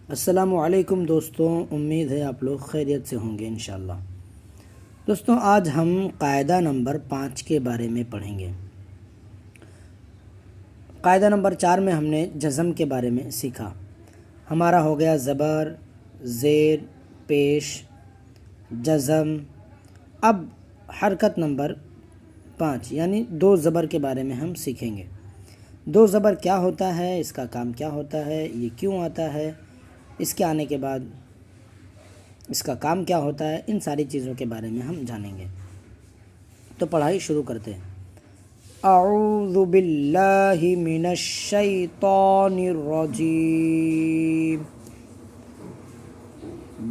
السلام علیکم دوستوں، امید ہے آپ لوگ خیریت سے ہوں گے انشاءاللہ۔ دوستوں، آج ہم قاعدہ نمبر 5 کے بارے میں پڑھیں گے۔ قاعدہ نمبر 4 میں ہم نے جزم کے بارے میں سیکھا۔ ہمارا ہو گیا زبر، زیر، پیش، جزم۔ اب حرکت نمبر 5 یعنی دو زبر کے بارے میں ہم سیکھیں گے۔ دو زبر کیا ہوتا ہے، اس کا کام کیا ہوتا ہے، یہ کیوں آتا ہے، اس کے آنے کے بعد اس کا کام کیا ہوتا ہے، ان ساری چیزوں کے بارے میں ہم جانیں گے۔ تو پڑھائی شروع کرتے ہیں۔ اعوذ باللہ من الشیطان الرجیم،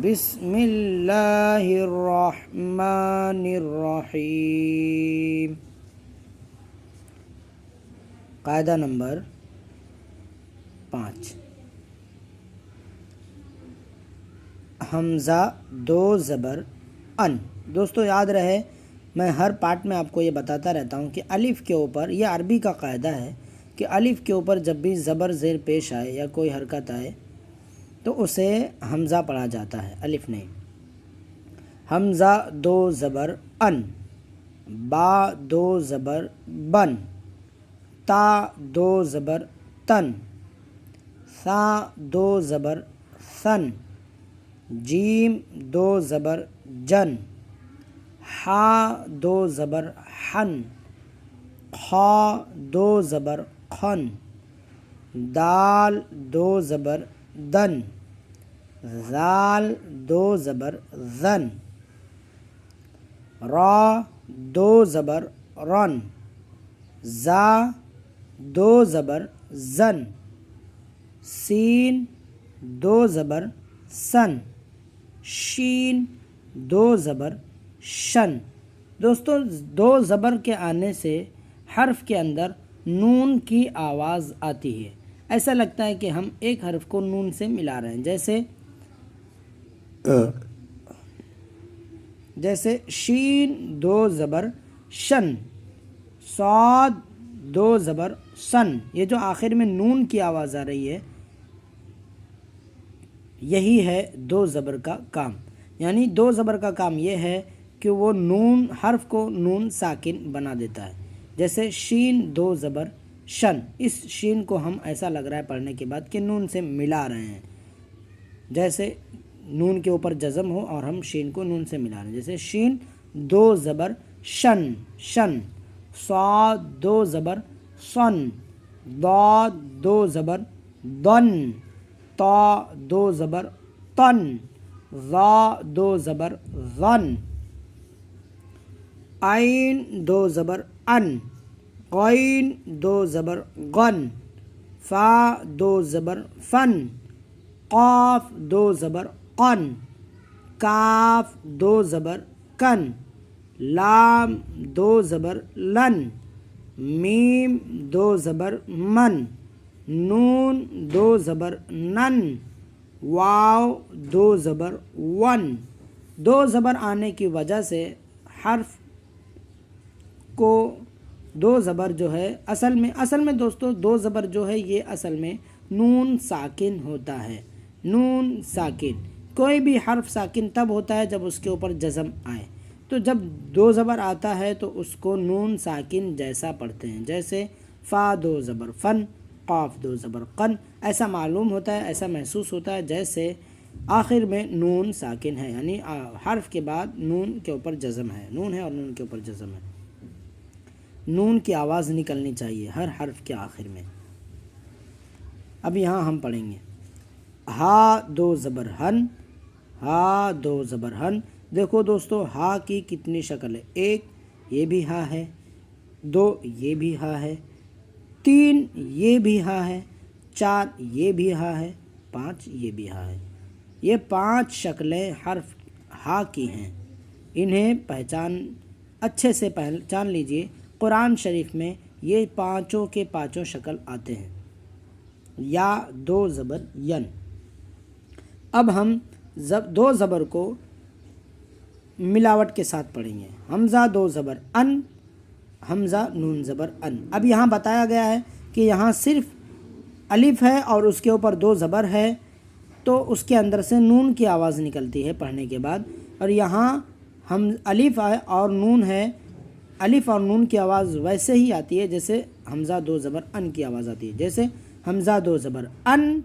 بسم اللہ الرحمن الرحیم۔ قاعدہ نمبر 5، حمزہ دو زبر ان۔ دوستو یاد رہے، میں ہر پارٹ میں آپ کو یہ بتاتا رہتا ہوں کہ الف کے اوپر، یہ عربی کا قاعدہ ہے کہ الف کے اوپر جب بھی زبر زیر پیش آئے یا کوئی حرکت آئے تو اسے حمزہ پڑھا جاتا ہے، الف نہیں۔ حمزہ دو زبر ان، با دو زبر بن، تا دو زبر تن، ثا دو زبر ثن، جیم دو زبر جن، حا دو زبر حن، خا دو زبر خن، دال دو زبر دن، ذال دو زبر ذن، را دو زبر رن، زا دو زبر زن، سین دو زبر سن، شین دو زبر شن۔ دوستو دو زبر کے آنے سے حرف کے اندر نون کی آواز آتی ہے، ایسا لگتا ہے کہ ہم ایک حرف کو نون سے ملا رہے ہیں، جیسے شین دو زبر شن، صاد دو زبر سن۔ یہ جو آخر میں نون کی آواز آ رہی ہے، یہی ہے دو زبر کا کام۔ یعنی دو زبر کا کام یہ ہے کہ وہ نون حرف کو نون ساکن بنا دیتا ہے، جیسے شین دو زبر شن۔ اس شین کو ہم ایسا لگ رہا ہے پڑھنے کے بعد کہ نون سے ملا رہے ہیں، جیسے نون کے اوپر جزم ہو اور ہم شین کو نون سے ملا رہے ہیں، جیسے شین دو زبر شن شن، صاد دو زبر صن، ضاد دو زبر ضن، طا دو زبر طن، ظا دو زبر ظن، عین دو زبر ان، غین دو زبر غن، فا دو زبر فن، قاف دو زبر قن، کاف دو زبر کن، لام دو زبر لن، میم دو زبر من، نون دو زبر نن، واو دو زبر ون۔ دو زبر آنے کی وجہ سے حرف کو دو زبر جو ہے اصل میں دوستو دو زبر جو ہے یہ اصل میں نون ساکن ہوتا ہے۔ نون ساکن، کوئی بھی حرف ساکن تب ہوتا ہے جب اس کے اوپر جزم آئے، تو جب دو زبر آتا ہے تو اس کو نون ساکن جیسا پڑھتے ہیں، جیسے فا دو زبر فن، قاف دو زبر قن۔ ایسا معلوم ہوتا ہے، ایسا محسوس ہوتا ہے جیسے آخر میں نون ساکن ہے، یعنی حرف کے بعد نون کے اوپر جزم ہے، نون ہے اور نون کے اوپر جزم ہے، نون کی آواز نکلنی چاہیے ہر حرف کے آخر میں۔ اب یہاں ہم پڑھیں گے ہا دو زبر ہن، ہا دو زبر ہن۔ دیکھو دوستو ہا کی کتنی شکل ہے، ایک یہ بھی ہا ہے، دو یہ بھی ہا ہے، تین یہ بھی ہا ہے، چار یہ بھی ہا ہے، پانچ یہ بھی ہا ہے۔ یہ 5 شکلیں حرف ہا کی ہیں، انہیں اچھے سے پہچان لیجئے۔ قرآن شریف میں یہ پانچوں کے پانچوں شکل آتے ہیں۔ یا دو زبر ین۔ اب ہم دو زبر کو ملاوٹ کے ساتھ پڑھیں گے۔ حمزہ دو زبر ان، حمزہ نون زبر ان۔ اب یہاں بتایا گیا ہے کہ یہاں صرف الف ہے اور اس کے اوپر دو زبر ہے، تو اس کے اندر سے نون کی آواز نکلتی ہے پڑھنے کے بعد، اور یہاں ہم الف اور نون ہے، الف اور نون کی آواز ویسے ہی آتی ہے جیسے حمزہ دو زبر ان کی آواز آتی ہے، جیسے حمزہ دو زبر ان،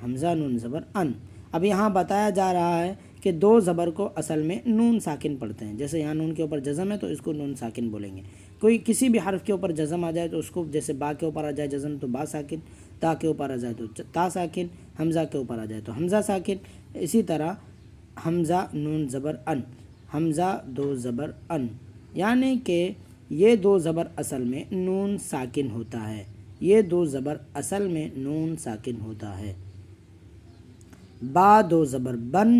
حمزہ نون زبر ان۔ اب یہاں بتایا جا رہا ہے کہ دو زبر کو اصل میں نون ساکن پڑھتے ہیں، جیسے یہاں نون کے اوپر جزم ہے تو اس کو نون ساکن بولیں گے، کوئی کسی بھی حرف کے اوپر جزم آ جائے تو اس کو، جیسے با کے اوپر آ جائے جزم تو با ساکن، تا کے اوپر آ جائے تو تا ساکن، حمزہ کے اوپر آ جائے تو حمزہ ساکن، اسی طرح حمزہ نون زبر ان، حمزہ دو زبر ان، یعنی کہ یہ دو زبر اصل میں نون ساکن ہوتا ہے، یہ دو زبر اصل میں نون ساکن ہوتا ہے۔ با دو زبر بن،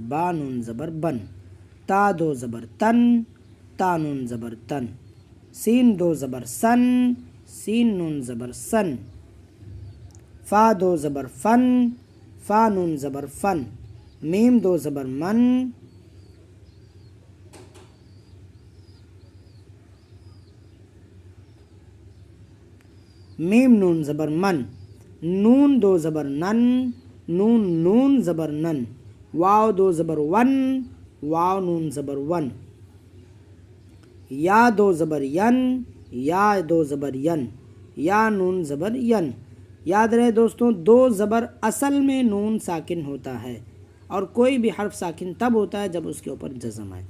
با نون زبر بن، تا دو زبر تن، تا نون زبر تن، سین دو زبر سن، سین نون زبر سن، فا دو زبر فن، فا نون زبر فن، میم دو زبر من، میم نون زبر من، نون دو زبر نن، نون نون زبر نن، واو دو زبر ون، واو نون زبر ون، یا دو زبر ین، یا دو زبر ین، یا نون زبر ین۔ یاد رہے دوستوں، دو زبر اصل میں نون ساکن ہوتا ہے، اور کوئی بھی حرف ساکن تب ہوتا ہے جب اس کے اوپر جزم آئے۔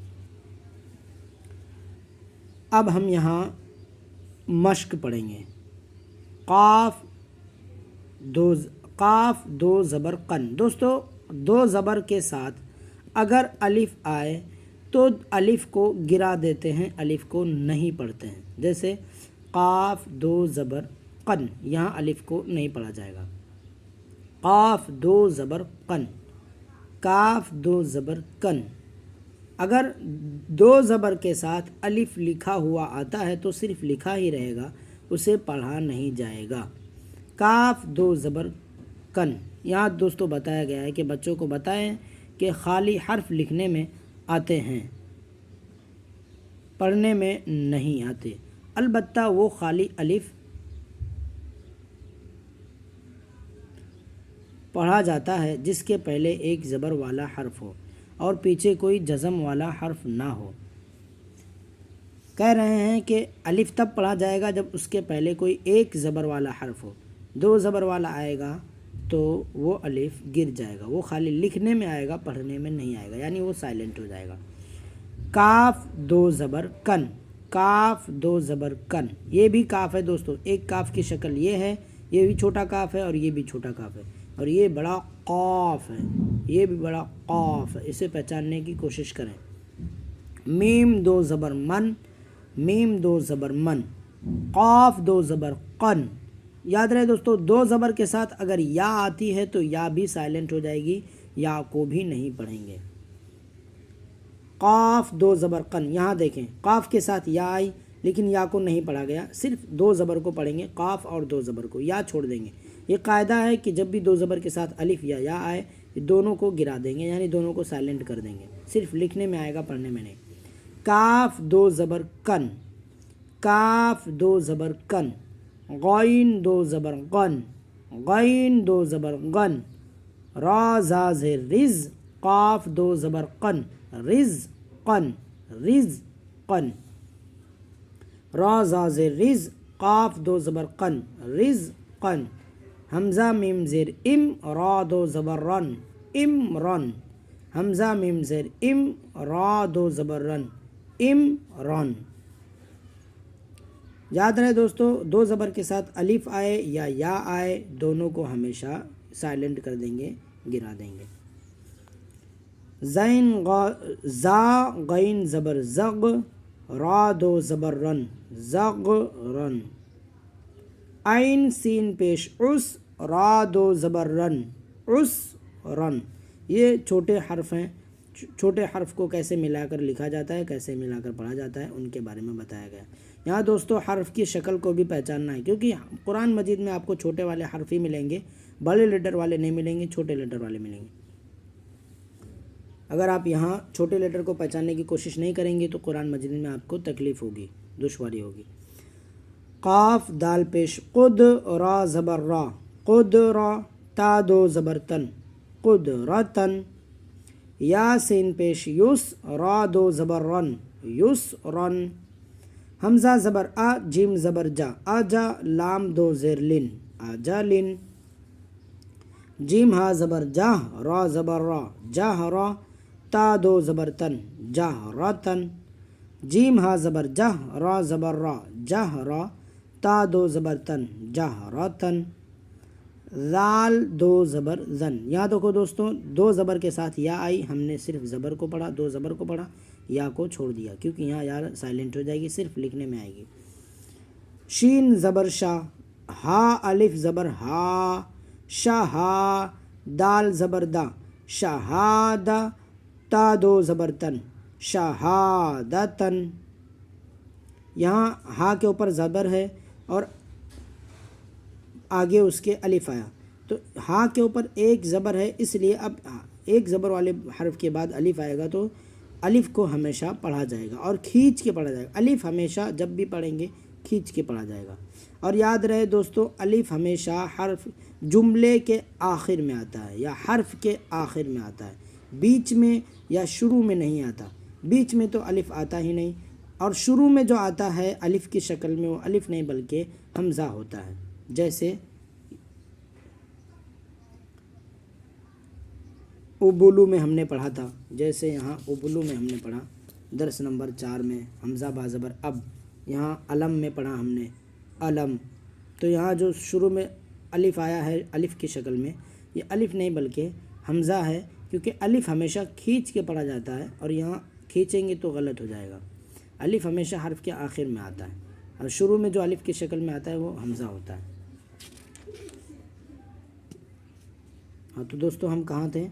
اب ہم یہاں مشق پڑھیں گے۔ قاف دو زبر قن۔ دوستو دو زبر کے ساتھ اگر الف آئے تو الف کو گرا دیتے ہیں، الف کو نہیں پڑھتے ہیں، جیسے قاف دو زبر قن، یہاں الف کو نہیں پڑھا جائے گا۔ قاف دو زبر قن، کاف دو زبر کن۔ اگر دو زبر کے ساتھ الف لکھا ہوا آتا ہے تو صرف لکھا ہی رہے گا، اسے پڑھا نہیں جائے گا۔ کاف دو زبر کن، یہاں دوستو بتایا گیا ہے کہ بچوں کو بتائیں کہ خالی حرف لکھنے میں آتے ہیں، پڑھنے میں نہیں آتے، البتہ وہ خالی الف پڑھا جاتا ہے جس کے پہلے ایک زبر والا حرف ہو اور پیچھے کوئی جزم والا حرف نہ ہو۔ کہہ رہے ہیں کہ الف تب پڑھا جائے گا جب اس کے پہلے کوئی ایک زبر والا حرف ہو، دو زبر والا آئے گا تو وہ الف گر جائے گا، وہ خالی لکھنے میں آئے گا، پڑھنے میں نہیں آئے گا، یعنی وہ سائلنٹ ہو جائے گا۔ کاف دو زبر کن، کاف دو زبر کن، یہ بھی کاف ہے دوستو، ایک کاف کی شکل یہ ہے، یہ بھی چھوٹا کاف ہے اور یہ بھی چھوٹا کاف ہے، اور یہ بڑا قاف ہے، یہ بھی بڑا قاف ہے، اسے پہچاننے کی کوشش کریں۔ میم دو زبر من، میم دو زبر من، قاف دو زبر قن۔ یاد رہے دوستو، دو زبر کے ساتھ اگر یا آتی ہے تو یا بھی سائلنٹ ہو جائے گی، یا کو بھی نہیں پڑھیں گے۔ قاف دو زبر قن، یہاں دیکھیں قاف کے ساتھ یا آئی لیکن یا کو نہیں پڑھا گیا، صرف دو زبر کو پڑھیں گے، قاف اور دو زبر کو، یا چھوڑ دیں گے۔ یہ قاعدہ ہے کہ جب بھی دو زبر کے ساتھ الف یا آئے دونوں کو گرا دیں گے، یعنی دونوں کو سائلنٹ کر دیں گے، صرف لکھنے میں آئے گا، پڑھنے میں نہیں۔ کاف دو زبر کن، کاف دو زبر کن، غین دو زبر غن، غین دو زبر غن، را زا زیر رز، قاف دو زبر قن، رز قن، رز قن، را زا زیر رز، قاف دو زبر قن، رز قن، حمزہ میم زیر ام، را دو زبر رن، ام رن، حمزہ میم زیر ام، را دو زبر رن، ام رن۔ یاد رہے دوستو، دو زبر کے ساتھ الف آئے یا آئے دونوں کو ہمیشہ سائلنٹ کر دیں گے، گرا دیں گے۔ زین زا غین زبر زغ، را دو زبر رن، زغ رن، عین سین پیش عس، را دو زبر رن، عس رن۔ یہ چھوٹے حرف ہیں، چھوٹے حرف کو کیسے ملا کر لکھا جاتا ہے، کیسے ملا کر پڑھا جاتا ہے، ان کے بارے میں بتایا گیا۔ یہاں دوستو حرف کی شکل کو بھی پہچاننا ہے، کیونکہ قرآن مجید میں آپ کو چھوٹے والے حرف ہی ملیں گے، بڑے لیٹر والے نہیں ملیں گے، چھوٹے لیٹر والے ملیں گے۔ اگر آپ یہاں چھوٹے لیٹر کو پہچاننے کی کوشش نہیں کریں گے تو قرآن مجید میں آپ کو تکلیف ہوگی، دشواری ہوگی۔ قاف دال پیش قد، را زبر را، قد را، تا دو زبر تن، قدرتن، یا سین پیش یس، را دو زبر رن، یسرن، حمزہ زبر آ، جیم زبر جا، آجا، لام دو زیر لن، آجالن، جیم ہا زبر جاہ، را زبر را، جاہرا، تا دو زبر تن، جہرتن، جیم ہا زبر جہ، را زبر را، جہرا، تا دو زبر تن، جہرتن، ذال دو زبر زن۔ یہاں دیکھو دوستوں، دو زبر کے ساتھ یا آئی، ہم نے صرف زبر کو پڑھا، دو زبر کو پڑھا، یا کو چھوڑ دیا کیونکہ یہاں یا سائلنٹ ہو جائے گی، صرف لکھنے میں آئے گی۔ شین زبر شاہ، ہا الف زبر ہا، شہا، دال زبر دا، شہادہ، تا دو زبر تن، شہادتن، یہاں ہا کے اوپر زبر ہے اور آگے اس کے الف آیا، تو ہا کے اوپر ایک زبر ہے، اس لیے اب ایک زبر والے حرف کے بعد الف آئے گا تو الف کو ہمیشہ پڑھا جائے گا اور کھینچ کے پڑھا جائے گا۔ الف ہمیشہ جب بھی پڑھیں گے کھینچ کے پڑھا جائے گا، اور یاد رہے دوستو، الف ہمیشہ حرف جملے کے آخر میں آتا ہے یا حرف کے آخر میں آتا ہے، بیچ میں یا شروع میں نہیں آتا۔ بیچ میں تو الف آتا ہی نہیں، اور شروع میں جو آتا ہے الف کی شکل میں، وہ الف نہیں بلکہ حمزہ ہوتا ہے، جیسے ابلو میں ہم نے پڑھا تھا، جیسے یہاں ابلو میں ہم نے پڑھا درس نمبر 4 میں، حمزہ با زبر اب، یہاں علم میں پڑھا ہم نے علم، تو یہاں جو شروع میں الف آیا ہے الف کی شکل میں، یہ الف نہیں بلکہ حمزہ ہے، کیونکہ الف ہمیشہ کھینچ کے پڑھا جاتا ہے، اور یہاں کھینچیں گے تو غلط ہو جائے گا۔ الف ہمیشہ حرف کے آخر میں آتا ہے، اور شروع میں جو الف کی شکل میں آتا ہے وہ حمزہ ہوتا ہے۔ ہاں تو دوستو ہم کہاں تھے؟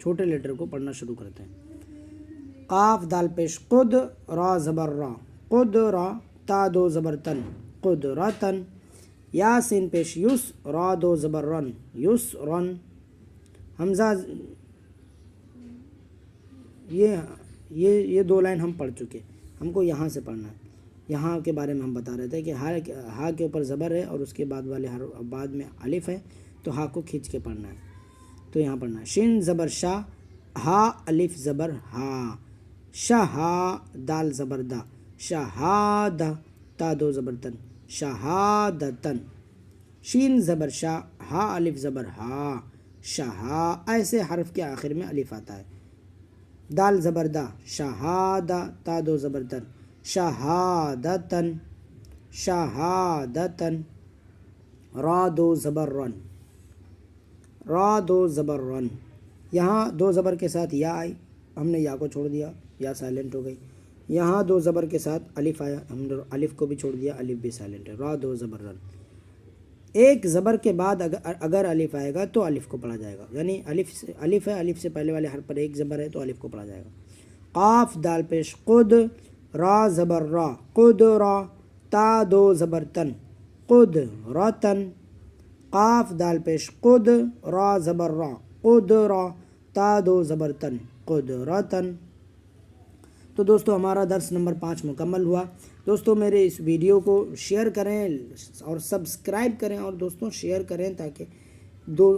چھوٹے لیٹر کو پڑھنا شروع کرتے ہیں۔ قاف دال پیش قد، را زبر را، قد را، تا دو زبر تن، قدرتن، یا سین پیش یس، را دو زبر رن، یسرن، حمزہ، یہ دو لائن ہم پڑھ چکے، ہم کو یہاں سے پڑھنا ہے۔ یہاں کے بارے میں ہم بتا رہے تھے کہ ہا کے اوپر زبر ہے اور اس کے بعد والے بعد میں الف ہے، تو ہا کو کھینچ کے پڑھنا ہے، تو یہاں پڑھنا ہے۔ شین زبر شاہ، ہا الف زبر ہا، شہا، دال زبر دا، شہادہ، تا دو زبر تن، شہادتن، شین زبر شاہ، ہا الف زبر ہا، شہا، ایسے حرف کے آخر میں الف آتا ہے۔ دال زبر دا، شہادہ، تا دو زبر تن، شہادتن، شہادتن، را دو زبر رن، را دو زبر رن، یہاں دو زبر کے ساتھ یا آئی، ہم نے یا کو چھوڑ دیا، یا سائلنٹ ہو گئی۔ یہاں دو زبر کے ساتھ الف آیا، ہم نے الف کو بھی چھوڑ دیا، الف بھی سائلنٹ ہے، را دو زبر رن۔ ایک زبر کے بعد اگر الف آئے گا تو الف کو پڑھا جائے گا، یعنی الف ہے، الف سے پہلے والے حرف پر ایک زبر ہے تو الف کو پڑھا جائے گا۔ قاف دال پیش قد، را زبر را، قد را، تا دو زبر تن، قد رتن، قاف دال پیش قد، را زبر را، قد را، تا دو زبر تن، قدرتن۔ تو دوستو ہمارا درس نمبر 5 مکمل ہوا۔ دوستو میرے اس ویڈیو کو شیئر کریں اور سبسکرائب کریں، اور دوستوں شیئر کریں تاکہ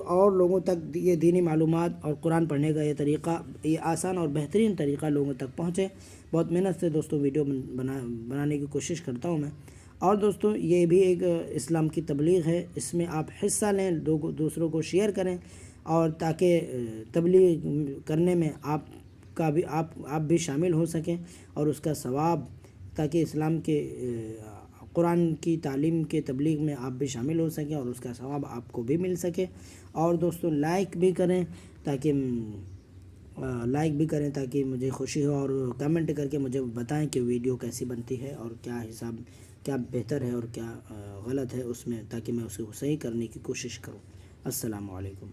اور لوگوں تک یہ دینی معلومات اور قرآن پڑھنے کا یہ طریقہ، یہ آسان اور بہترین طریقہ لوگوں تک پہنچے۔ بہت محنت سے دوستوں ویڈیو بنانے کی کوشش کرتا ہوں میں، اور دوستوں یہ بھی ایک اسلام کی تبلیغ ہے، اس میں آپ حصہ لیں، دوسروں کو شیئر کریں، اور تاکہ تبلیغ کرنے میں آپ بھی شامل ہو سکیں، اور اس کا ثواب، تاکہ اسلام کے قرآن کی تعلیم کے تبلیغ میں آپ بھی شامل ہو سکیں اور اس کا ثواب آپ کو بھی مل سکے۔ اور دوستوں لائک بھی کریں تاکہ مجھے خوشی ہو، اور کمنٹ کر کے مجھے بتائیں کہ ویڈیو کیسی بنتی ہے اور کیا بہتر ہے اور کیا غلط ہے اس میں، تاکہ میں اسے صحیح کرنے کی کوشش کروں۔ السلام علیکم۔